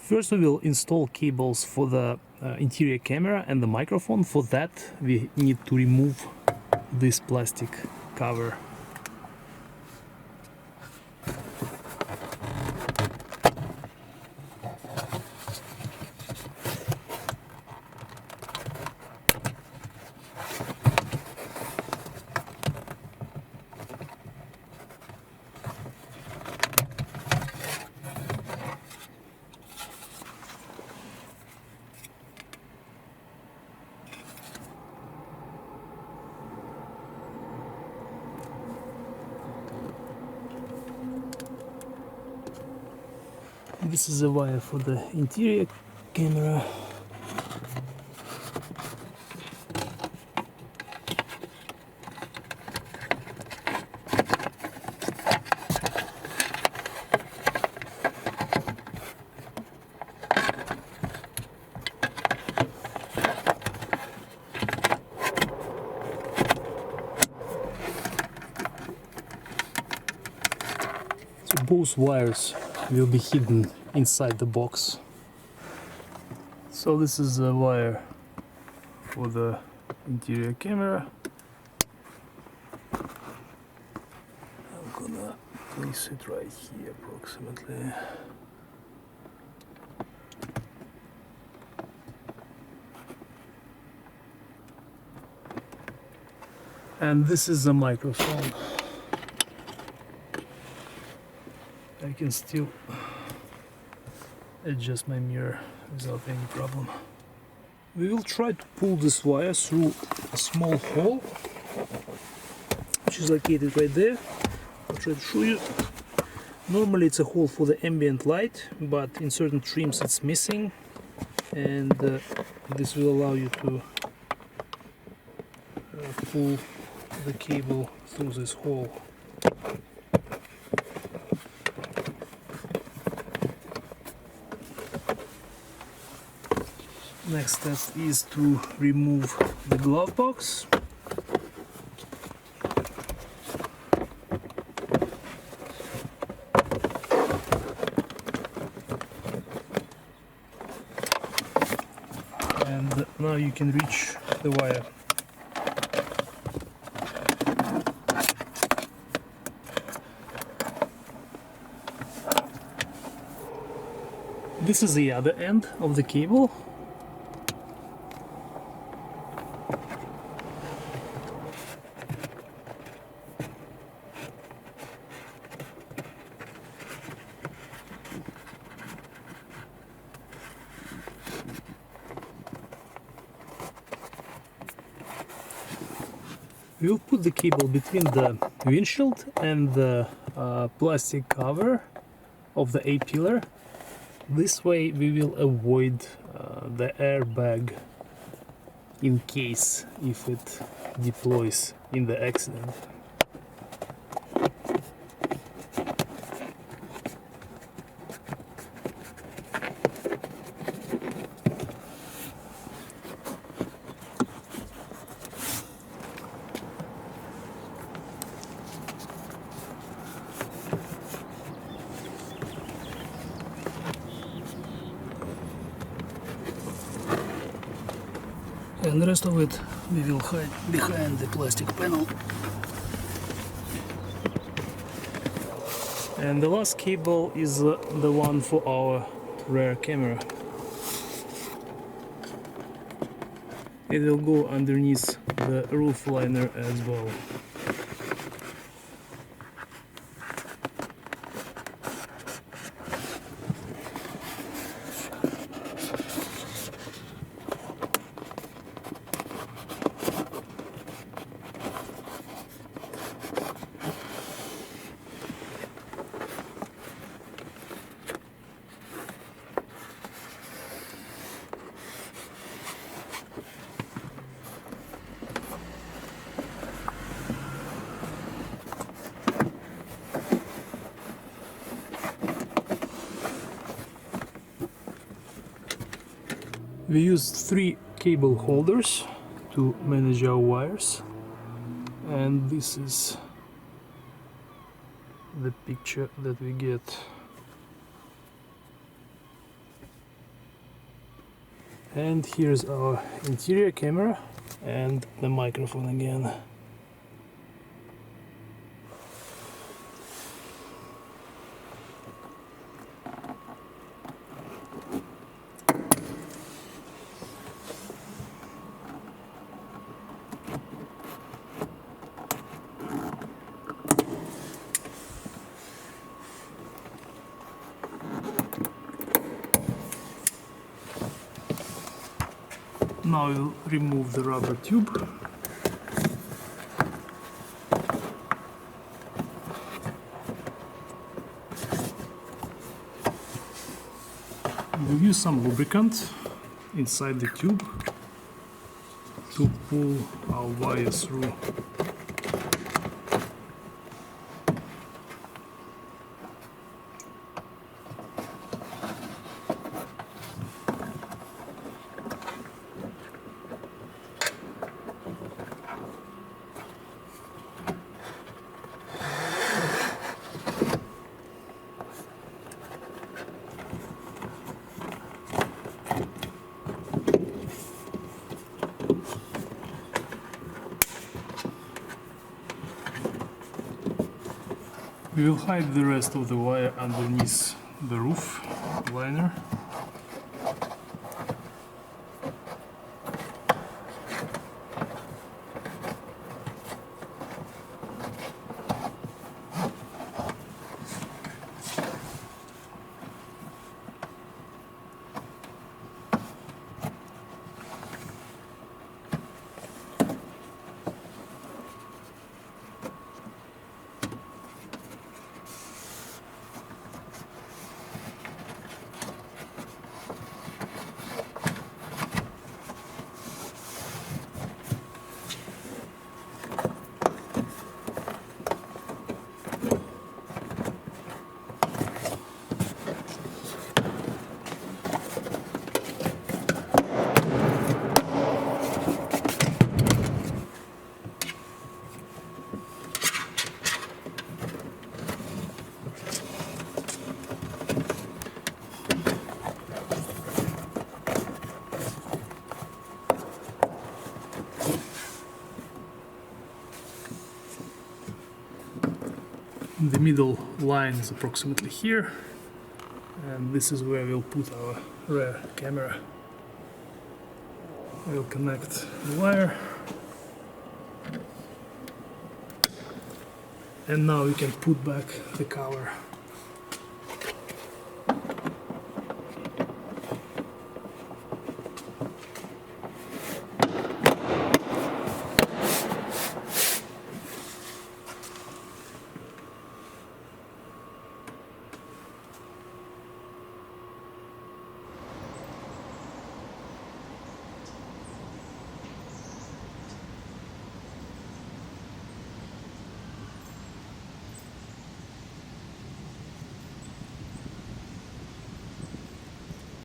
First we will install cables for the interior camera and the microphone. For that we need to remove this plastic cover. This is a wire for the interior camera. So both wires will be hidden inside the box. So this is a wire for the interior camera. I'm gonna place it right here approximately. And this is the microphone. I can still adjust my mirror without any problem. We will try to pull this wire through a small hole which is located right there. I'll try to show you. Normally it's a hole for the ambient light, but in certain trims it's missing, and this will allow you to pull the cable through this hole. Next step is to remove the glove box. And now you can reach the wire. This is the other end of the cable. We'll put the cable between the windshield and the plastic cover of the A-pillar. This way we will avoid the airbag in case if it deploys in the accident. And the rest of it we will hide behind the plastic panel. And the last cable is the one for our rear camera. It will go underneath the roof liner as well. We used 3 cable holders to manage our wires, and this is the picture that we get. And here's our interior camera and the microphone again. Now we'll remove the rubber tube. We'll use some lubricant inside the tube to pull our wire through. We will hide the rest of the wire underneath the roof liner. The middle line is approximately here, and this is where we'll put our rear camera. We'll connect the wire, and now we can put back the cover.